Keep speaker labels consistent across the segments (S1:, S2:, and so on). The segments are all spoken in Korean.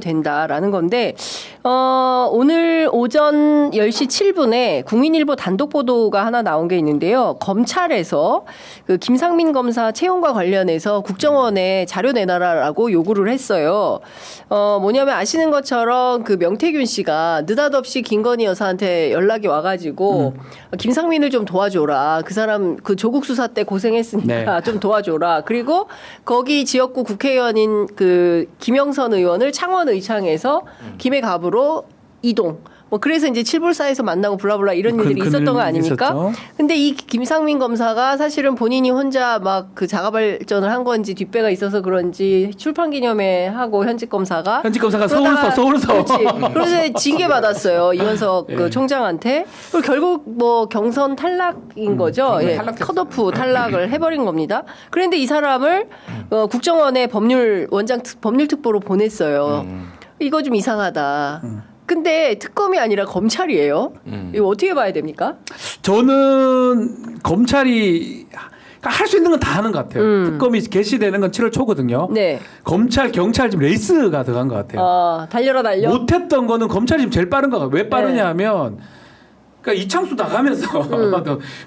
S1: 된다라는 건데 오늘 오전 10시 7분에 국민일보 단독 보도가 하나 나온 게 있는데요. 검찰에서 그 김상민 검사 채용과 관련해서 국정원에 자료 내놔라라고 요구를 했어요. 뭐냐면 아시는 것처럼 그 명태균 씨가 느닷없이 김건희 여사한테 연락이 와가지고 김상민을 좀 도와줘라. 그 사람 그 조국 수사 때 고생했으니까 좀 도와줘라. 그리고 거기 지역구 국회의원인 그 김영선 의원을 창원 의창에서 김해 갑으로 이동. 뭐 그래서 이제 칠불사에서 만나고 블라블라 이런 일들이 있었던 거 아닙니까? 있었죠. 근데 이 김상민 검사가 사실은 본인이 혼자 막 그 자가 발전을 한 건지 뒷배가 있어서 그런지 출판 기념회 하고 현직 검사가 서울서 그래서 징계 받았어요. 이원석 그 총장한테. 그리고 결국 뭐 경선 탈락인 거죠. 컷오프 탈락을 해버린 겁니다. 그런데 이 사람을 국정원의 법률특보로 보냈어요. 이거 좀 이상하다. 근데 특검이 아니라 검찰이에요. 이거 어떻게 봐야 됩니까?
S2: 저는 검찰이 할 수 있는 건 다 하는 것 같아요. 특검이 개시되는 건 7월 초거든요.
S1: 네.
S2: 검찰, 경찰 지금 레이스가 들어간 것 같아요.
S1: 달려.
S2: 못했던 거는 검찰이 지금 제일 빠른 것 같아요. 왜 빠르냐 하면 그러니까 이창수 나가면서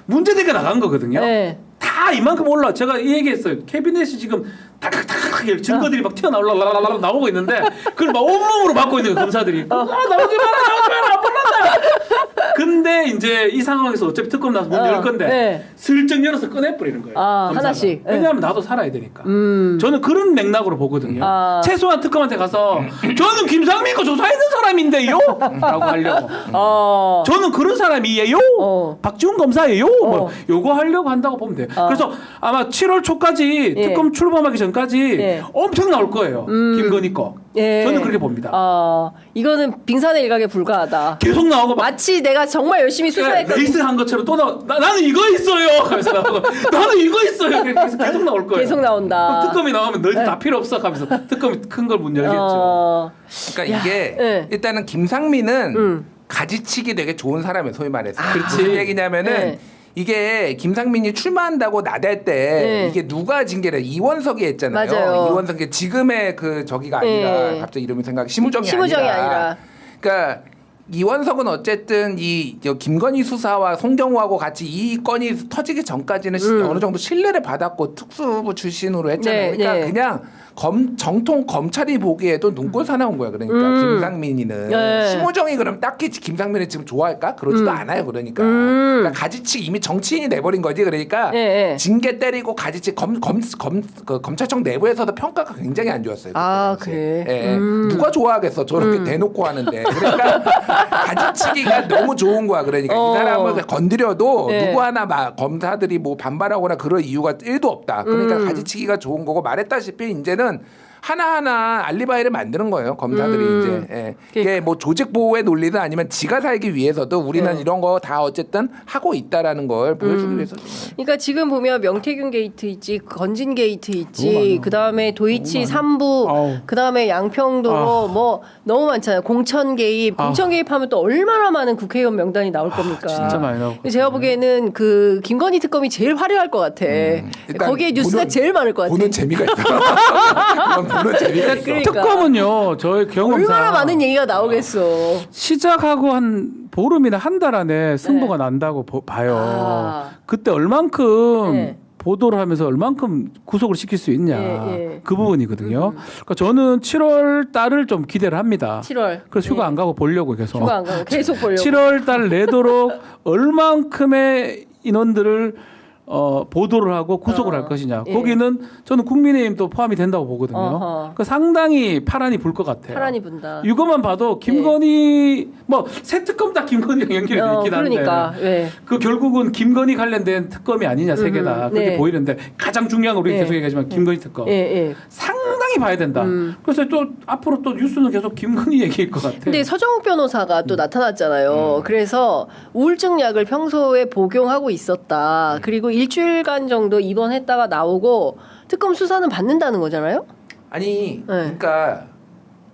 S2: 문제되게 나간 거거든요.
S1: 네.
S2: 다 이만큼 올라. 제가 이 얘기했어요. 캐비넷이 지금 다각다각 증거들이 막 튀어나올라 나오고 있는데 그걸 막 온몸으로 막고 있는 거예요, 검사들이. 나오지 마라, 안 몰랐다. 근데 이제 이 상황에서 어차피 특검 나서 문 열 건데 슬쩍 열어서 꺼내버리는 거예요.
S1: 하나씩.
S2: 왜냐하면 나도 살아야 되니까. 저는 그런 맥락으로 보거든요. 최소한 특검한테 가서 저는 김상민 거 조사했는 사람인데요? 라고 하려고. 저는 그런 사람이에요? 박지훈 검사예요? 뭐 요거 하려고 한다고 보면 돼요. 그래서 아마 7월 초까지 특검 출범하기 전까지 엄청 나올 거예요. 김건희 거. 저는 그렇게 봅니다.
S1: 이거는 빙산의 일각에 불과하다.
S2: 계속 나오고
S1: 마치 내가 정말 열심히 수사했거든.
S2: 레이스 한 것처럼 또 나는 이거 있어요. 하면서 나오고 나는 이거 있어요. 계속 나올 거예요.
S1: 계속 나온다.
S2: 특검이 나오면 너희들 다 필요 없어 하면서 특검이 큰 걸 문 열겠죠.
S3: 그러니까 이게 일단은 김상민은 가지치기 되게 좋은 사람이에요. 소위 말해서. 무슨 얘기냐면은 이게 김상민이 출마한다고 나댈 때 이게 누가 징계를 이원석이 했잖아요.
S1: 맞아요.
S3: 이원석이 지금의 그 저기가 아니라 갑자기 이름이 생각이 심우정이 아니라. 그러니까 이원석은 어쨌든 이 김건희 수사와 송경호하고 같이 이 건이 터지기 전까지는 어느 정도 신뢰를 받았고 특수부 출신으로 했잖아요. 그러니까 그냥 정통 검찰이 보기에도 눈꼴 사나운 거야. 그러니까 김상민이는 심우정이 그럼 딱히 김상민을 지금 좋아할까? 그러지도 않아요. 그러니까 가지치기 이미 정치인이 돼버린 거지. 그러니까 징계 때리고 가지치기 검찰청 내부에서도 평가가 굉장히 안 좋았어요.
S1: 그래.
S3: 누가 좋아하겠어? 저렇게 대놓고 하는데. 그러니까 가지치기가 너무 좋은 거야. 그러니까 이 사람을 건드려도 누구 하나 막 검사들이 뭐 반발하거나 그럴 이유가 1도 없다. 그러니까 가지치기가 좋은 거고 말했다시피 이제는 하나하나 알리바이를 만드는 거예요. 검사들이 이제. 이게 뭐 조직 보호의 논리든 아니면 지가 살기 위해서도 우리는 이런 거 다 어쨌든 하고 있다라는 걸 보여주기 위해서.
S1: 그러니까 지금 보면 명태균 게이트 있지, 건진 게이트 있지, 그 다음에 도이치 3부, 그 다음에 양평도로 뭐 너무 많잖아요. 공천 개입 하면 또 얼마나 많은 국회의원 명단이 나올 겁니까?
S2: 진짜 많이 나오고.
S1: 제가 보기에는 그 김건희 특검이 제일 화려할 것 같아. 거기에 뉴스가 제일 많을 것 같아.
S3: 보는 재미가 있다. 보는 재미가 있어.
S1: 그러니까.
S2: 특검은요, 저의 경험상
S1: 얼마나 많은 얘기가 나오겠어.
S2: 시작하고 한 보름이나 한 달 안에 승부가 난다고 봐요. 그때 얼만큼 보도를 하면서 얼만큼 구속을 시킬 수 있냐. 그 부분이거든요. 그러니까 저는 7월 달을 좀 기대를 합니다.
S1: 7월.
S2: 그래서 휴가 안 가고 보려고 계속.
S1: 휴가 안 가고 계속 보려고.
S2: 7월 달 내도록 얼만큼의 인원들을 보도를 하고 구속을 할 것이냐. 거기는 저는 국민의힘도 포함이 된다고 보거든요. 그러니까 상당히 파란이 불 것 같아요.
S1: 파란이 분다.
S2: 이것만 봐도 김건희 뭐 새 특검 다 김건희랑 연결이 있긴 한데
S1: 그러니까,
S2: 그 결국은 김건희 관련된 특검이 아니냐 세 개다 그렇게 보이는데 가장 중요한 건 우리 계속 얘기하지만 김건희 특검 상당히 봐야 된다. 그래서 또 앞으로 또 뉴스는 계속 김건희 얘기일 것 같아요.
S1: 근데 서정욱 변호사가 또 나타났잖아요. 그래서 우울증 약을 평소에 복용하고 있었다. 그리고 일주일간 정도 입원했다가 나오고 특검 수사는 받는다는 거잖아요.
S3: 아니 그러니까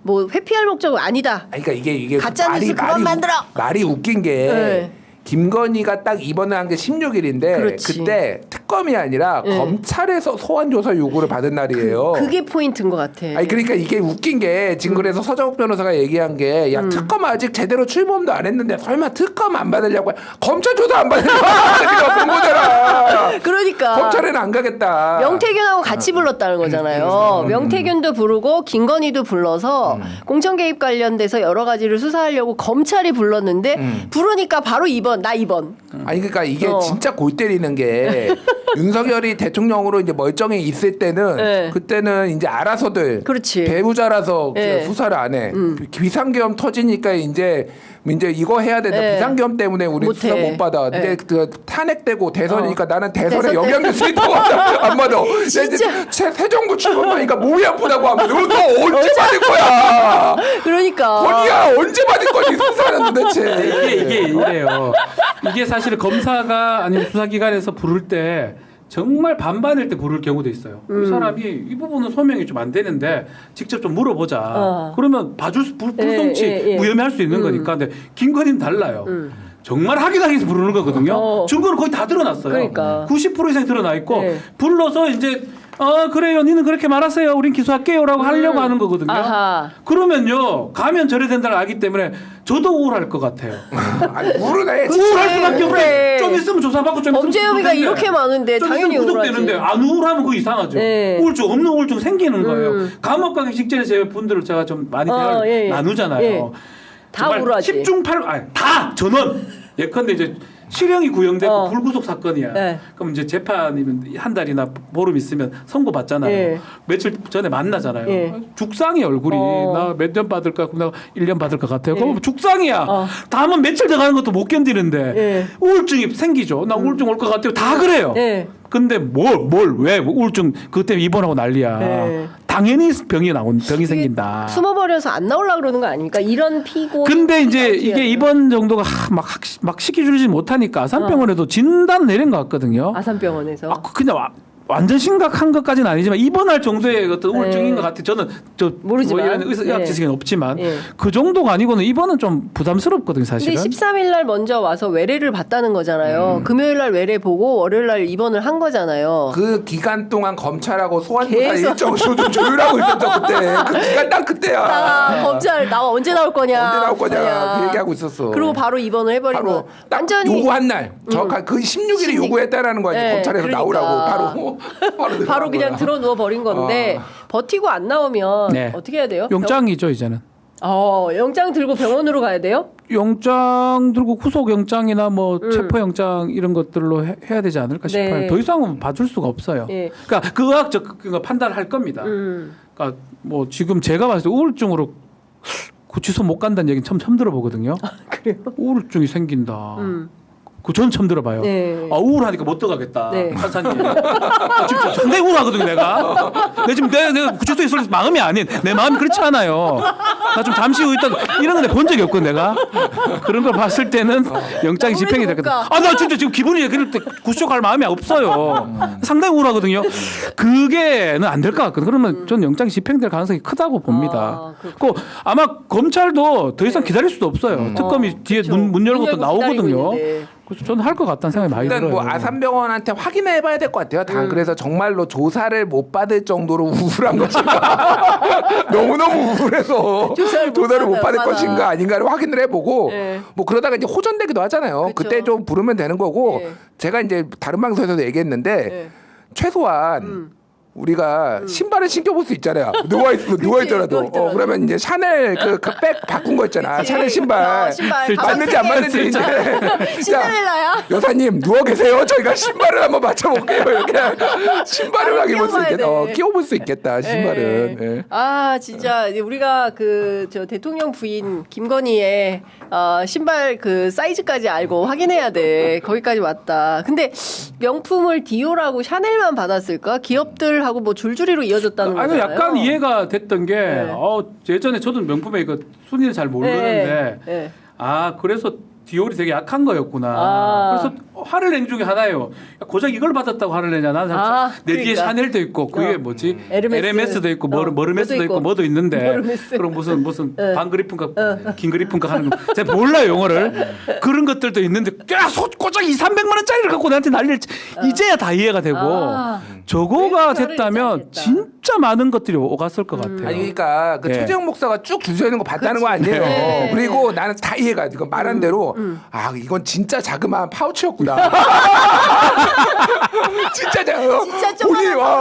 S1: 뭐 회피할 목적은 아니다.
S3: 그러니까 이게
S1: 가짜 뉴스 그만 만들어.
S3: 말이 웃긴 게 김건희가 딱 입원을 한 게 16일인데 그때 특검이 아니라 검찰에서 소환 조사 요구를 받은 날이에요.
S1: 그게 포인트인 것 같아.
S3: 아니 그러니까 이게 웃긴 게 지금 그래서 서정욱 변호사가 얘기한 게 야 특검 아직 제대로 출범도 안 했는데 설마 특검 안 받으려고 검찰 조사 안 받으려고 그런 거잖아.
S1: 그러니까
S3: 검찰에는 안 가겠다.
S1: 명태균하고 같이 불렀다는 거잖아요. 명태균도 부르고 김건희도 불러서 공천 개입 관련돼서 여러 가지를 수사하려고 검찰이 불렀는데 부르니까 바로 2번 나 2번.
S3: 아니 그러니까 이게 진짜 골 때리는 게 윤석열이 대통령으로 이제 멀쩡히 있을 때는 그때는 이제 알아서들
S1: 그렇지.
S3: 배우자라서 수사를 안 해. 비상계엄 터지니까 이제 이거 해야 된다. 비상계엄 때문에 우리
S1: 못해.
S3: 수사 못 받아. 근데 그 탄핵되고 대선이니까 나는 대선에
S1: 대선
S3: 영향력 있다고 안 받아. 새 정부 출범하니까 몸이 아프다고 하면 너 언제 받을 거야?
S1: 그러니까.
S3: 건이야 언제 받을 거니 수사는 도대체.
S2: 이게 이래요. 이게 사실 검사가 아니면 수사기관에서 부를 때 정말 반반일 때 부를 경우도 있어요. 이 사람이 이 부분은 소명이 좀 안 되는데 직접 좀 물어보자. 그러면 봐줄 수 불송치 무혐의할 수 있는 거니까. 근데 김건희는 달라요. 정말 하기가 해서 부르는 거거든요. 증거는 거의 다 드러났어요.
S1: 그러니까.
S2: 90% 이상 드러나 있고 불러서 이제 그래요. 니는 그렇게 말하세요. 우린 기소할게요라고 하려고 하는 거거든요.
S1: 아하.
S2: 그러면요. 가면 저래 된다는 걸 알기 때문에 저도 우울할 것 같아요.
S3: 아니 우울해.
S2: 우울할 수밖에 없어요.
S1: 그래.
S2: 좀 있으면 조사받고 좀
S1: 범죄
S2: 있으면
S1: 혐의가
S2: 구속되는데.
S1: 이렇게 많은데
S2: 좀
S1: 당연히
S2: 있으면
S1: 우울하지.
S2: 구속되는데 안 우울하면 그거 이상하죠. 우울증 없는 우울증 생기는 거예요. 감옥 가기 직전에 제 분들을 제가 좀 많이 대화를 나누잖아요.
S1: 다 우울하지.
S2: 10중 8, 아니 다 전원. 예컨대 이제 실형이 구형되고 불구속 사건이야. 그럼 이제 재판이면 한 달이나 보름 있으면 선고 받잖아요. 며칠 전에 만나잖아요. 죽상이 얼굴이 나 몇 년 받을까? 그럼 나 1년 받을 것 같아요. 그럼 죽상이야. 다음은 며칠 더 가는 것도 못 견디는데 우울증이 생기죠. 나 우울증 올 것 같아요. 다 그래요. 근데 왜 우울증 그것 때문에 입원하고 난리야. 당연히 병이 생긴다.
S1: 숨어버려서 안 나오려고 그러는 거 아닙니까? 이런 피고.
S2: 근데 이제 이게 입원 정도가 막 시켜주지 못하니까 아산병원에도 진단 내린 것 같거든요.
S1: 아산병원에서.
S2: 그냥 완전 심각한 것까지는 아니지만 입원할 정도의 어떤 우울증인 것 같아요. 저는
S1: 모르지만
S2: 의학 지식은 없지만 그 정도가 아니고는 입원은 좀 부담스럽거든요, 사실은.
S1: 근데 13일 날 먼저 와서 외래를 봤다는 거잖아요. 금요일 날 외래 보고 월요일 날 입원을 한 거잖아요.
S3: 그 기간 동안 검찰하고 소환조사 일정 좀 조율하고 있었죠 그때. 그 기간 딱 그때야.
S1: 검찰 나와 언제 나올 거냐.
S3: 언제 나올 거냐 그 얘기하고 있었어.
S1: 그리고 바로 입원을 해버린 거.
S3: 완전히 요구한 날. 정확한 그 16일에 요구했다라는 거야. 검찰에서
S1: 그러니까.
S3: 나오라고
S1: 바로 그냥 들어 누워 버린 건데 버티고 안 나오면 어떻게 해야 돼요?
S2: 영장이죠 이제는.
S1: 영장 들고 병원으로 가야 돼요?
S2: 영장 들고 구속영장이나 뭐 체포영장 이런 것들로 해야 되지 않을까 싶어요. 더 이상은 봐줄 수가 없어요. 그러니까 그 의학적 판단을 할 겁니다. 그러니까 뭐 지금 제가 봤을 때 우울증으로 구치소 못 간다는 얘기는 처음 들어보거든요.
S1: 그래요?
S2: 우울증이 생긴다. 저는 처음 들어봐요. 우울하니까 못 들어가겠다. 판사님. 지금 상당히 우울하거든요, 내가. 내가 구치소에 있을 때 마음이 아닌, 내 마음이 그렇지 않아요. 나 좀 잠시 후 있다, 이런 건 본 적이 없거든, 내가. 그런 걸 봤을 때는 영장이 집행이 됐거든. 나 진짜 지금 기분이 그럴 때 구치소 갈 마음이 없어요. 상당히 우울하거든요. 그게는 안 될 것 같거든. 그러면 저는 영장이 집행될 가능성이 크다고 봅니다. 아마 검찰도 더 이상 기다릴 수도 없어요. 특검이 뒤에 문 열고 또 나오거든요. 그래서 저는 할 것 같다는 생각이 많이 들어요.
S3: 뭐 아산병원한테 확인해봐야 될 것 같아요. 그래서 정말로 조사를 못 받을 정도로 우울한 것인가, 너무너무 우울해서 조사를 못 받을 것인가 아닌가를 확인을 해보고 뭐 그러다가 이제 호전되기도 하잖아요. 그때 좀 부르면 되는 거고 제가 이제 다른 방송에서도 얘기했는데 최소한 우리가 신발을 신겨볼 수 있잖아요. 누워있더라도. 그러면 이제 샤넬 그 백 바꾼 거 있잖아. 샤넬 신발. 맞는지 안 맞는지 이제.
S1: 신데렐라야?
S3: 여사님, 누워 계세요. 저희가 신발을 한번 맞춰볼게요. 이렇게. 신발을 하게 볼 수 있겠다. 끼워볼 수 있겠다, 신발은.
S1: 진짜 우리가 저 대통령 부인 김건희의 신발 그 사이즈까지 알고 확인해야 돼. 거기까지 왔다. 근데 명품을 디올하고 샤넬만 받았을까? 기업들 하고 뭐 줄줄이로 이어졌다는 거잖아요.
S2: 약간 이해가 됐던 게 예전에 저도 명품의 그 순위를 잘 모르는데 그래서 디올이 되게 약한 거였구나. 그래서 화를 낸 중에 하나예요. 고작 이걸 받았다고 화를 내냐. 나는 내 뒤에
S1: 그러니까.
S2: 샤넬도 있고 그게 뭐지? 에르메스도 있고 머르메스도 있고 뭐도 있는데 그럼 무슨 반그리픈가 긴그리픈가 하는 거 제가 몰라요 용어를. 그런 것들도 있는데 고작 200-300만 원짜리를 갖고 나한테 난리를 이제야 다 이해가 되고 저거가 됐다면 진짜 많은 것들이 오갔을 것 같아요.
S3: 아니 그러니까 그 최재형 목사가 쭉 줄 서 있는 거 봤다는 거 아니에요.
S1: 네.
S3: 그리고 나는 다 이해가 돼. 말한 대로 이건 진짜 자그마한 파우치였구나. 진짜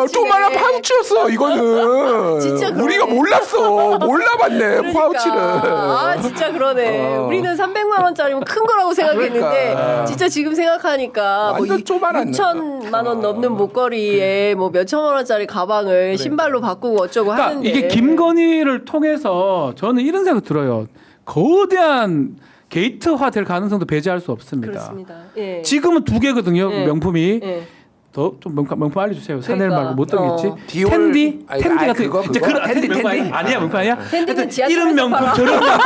S3: 조그마한 파우치였어. 이거는
S1: 진짜
S3: 우리가 몰라봤네. 파우치를.
S1: 진짜 그러네. 우리는 300만 원짜리면 큰 거라고 생각했는데
S3: 그러니까.
S1: 진짜 지금 생각하니까 뭐
S3: 완전 조그만한
S1: 6천만 원 넘는 목걸이에 뭐 몇천만 원짜리 가방을 신발로 바꾸고 어쩌고
S2: 그러니까
S1: 하는데
S2: 이게 김건희를 통해서 저는 이런 생각 들어요. 거대한 게이트화 될 가능성도 배제할 수 없습니다.
S1: 그렇습니다. 예.
S2: 지금은 2개거든요.
S1: 예.
S2: 명품이.
S1: 예.
S2: 더 좀 명품 알려주세요. 샤넬
S1: 그러니까.
S2: 말고 못 들겠지?
S3: 디올.
S2: 텐디?
S3: 아니,
S2: 텐디 같은
S3: 그거?
S2: 이제 그런
S3: 텐디,
S2: 명품
S3: 텐디.
S2: 아니야 명품 아니야?
S1: 텐디는 지하철에서
S2: 이런 명품
S1: 팔아.
S2: 저런 명품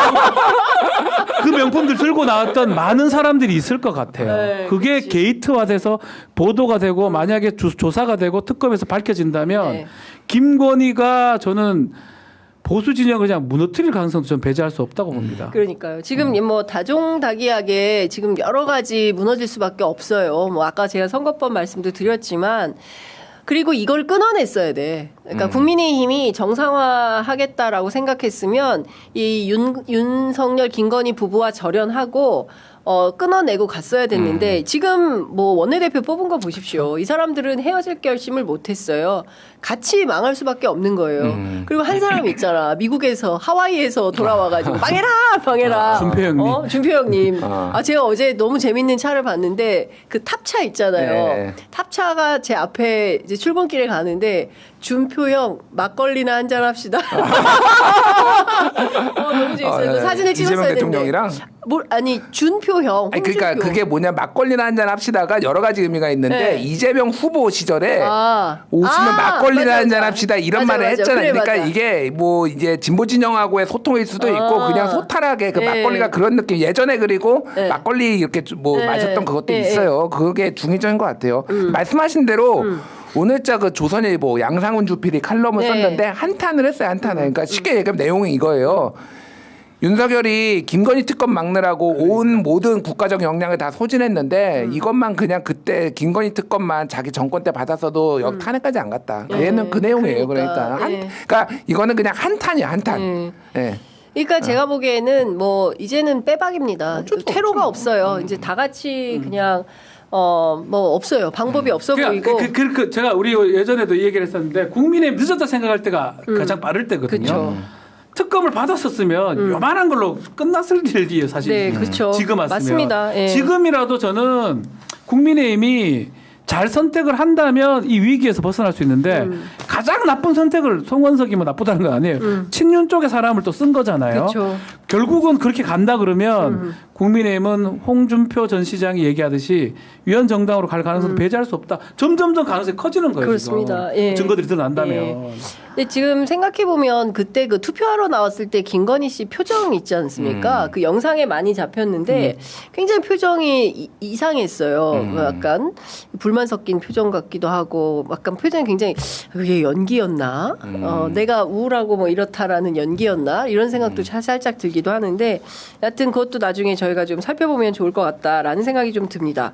S2: 그 명품들 들고 나왔던 많은 사람들이 있을 것 같아요.
S1: 네,
S2: 그게
S1: 그치.
S2: 게이트화돼서 보도가 되고 만약에 조사가 되고 특검에서 밝혀진다면
S1: 네.
S2: 김건희가 저는 보수 진영을 그냥 무너뜨릴 가능성도 좀 배제할 수 없다고 봅니다.
S1: 그러니까요. 지금 뭐 다종다기하게 지금 여러 가지 무너질 수밖에 없어요. 뭐 아까 제가 선거법 말씀도 드렸지만 그리고 이걸 끊어냈어야 돼. 그러니까 국민의힘이 정상화하겠다라고 생각했으면 이 윤석열 김건희 부부와 절연하고 끊어내고 갔어야 됐는데 지금 뭐 원내대표 뽑은 거 보십시오. 이 사람들은 헤어질 결심을 못했어요. 같이 망할 수밖에 없는 거예요. 그리고 한 사람 있잖아. 미국에서 하와이에서 돌아와가지고 망해라.
S2: 준표 형님.
S1: 준표 형님. 제가 어제 너무 재밌는 차를 봤는데 그 탑차 있잖아요.
S3: 네.
S1: 탑차가 제 앞에 이제 출근길에 가는데 준표 형 막걸리나 한잔 합시다. 너무 재밌어요. 그 사진을 찍었어야
S3: 이재명
S1: 되는데.
S3: 대통령이랑
S1: 아니 준표 형.
S3: 아니 그러니까
S1: 홍준표.
S3: 그게 뭐냐 막걸리나 한잔 합시다가 여러 가지 의미가 있는데
S1: 네.
S3: 이재명 후보 시절에 오시면
S1: 아,
S3: 막걸리나
S1: 맞아,
S3: 한잔
S1: 맞아.
S3: 합시다 이런
S1: 맞아,
S3: 말을
S1: 맞아.
S3: 했잖아요.
S1: 그래,
S3: 그러니까
S1: 맞아.
S3: 이게 뭐 이제 진보 진영하고의 소통일 수도 있고 그냥 소탈하게 그
S1: 네.
S3: 막걸리가 그런 느낌 예전에 그리고
S1: 네.
S3: 막걸리 이렇게 뭐
S1: 네.
S3: 마셨던 그것도
S1: 네.
S3: 있어요. 그게 중의적인 것 같아요. 말씀하신 대로 오늘자 그 조선일보 양상훈 주필이 칼럼을
S1: 네.
S3: 썼는데 한탄을 했어요. 한탄을. 그러니까 쉽게 얘기하면 내용이 이거예요. 윤석열이 김건희 특검 막느라고 온 모든 국가적 역량을 다 소진했는데 이것만 그냥 그때 김건희 특검만 자기 정권 때 받았어도 여기 탄핵까지 안 갔다. 얘는 그 내용이에요. 그러니까 그러니까 이거는 그냥 한탄이야 한탄. 예.
S1: 그러니까 제가 보기에는 뭐 이제는 빼박입니다.
S3: 어쩔 수
S1: 테러가
S3: 없죠.
S1: 없어요. 이제 다 같이 그냥 뭐 없어요. 방법이 없어 보이고.
S2: 그 제가 우리 예전에도 이 얘기를 했었는데 국민의힘 늦었다 생각할 때가 가장 빠를 때거든요.
S1: 그쵸.
S2: 특검을 받았었으면 요만한 걸로 끝났을 일이에요, 사실.
S1: 네, 그렇죠.
S2: 지금 왔으면.
S1: 맞습니다. 예.
S2: 지금이라도 저는 국민의힘이 잘 선택을 한다면 이 위기에서 벗어날 수 있는데 가장 나쁜 선택을 송원석이면 나쁘다는 건 아니에요. 친윤 쪽의 사람을 또 쓴 거잖아요.
S1: 그렇죠.
S2: 결국은 그렇게 간다 그러면 국민의힘은 홍준표 전 시장이 얘기하듯이 위헌 정당으로 갈 가능성도 배제할 수 없다. 점점점 가능성이 커지는 거예요.
S1: 그렇습니다.
S2: 지금.
S1: 예.
S2: 증거들이 드러난다면.
S1: 예. 근데 지금 생각해 보면 그때 그 투표하러 나왔을 때 김건희 씨 표정 있지 않습니까? 그 영상에 많이 잡혔는데 굉장히 표정이 이상했어요. 약간 불만 섞인 표정 같기도 하고, 약간 표정이 굉장히 그게 연기였나? 내가 우울하고 뭐 이렇다라는 연기였나? 이런 생각도 살짝 들기도 하는데, 여하튼 그것도 나중에 저희가 좀 살펴보면 좋을 것 같다라는 생각이 좀 듭니다.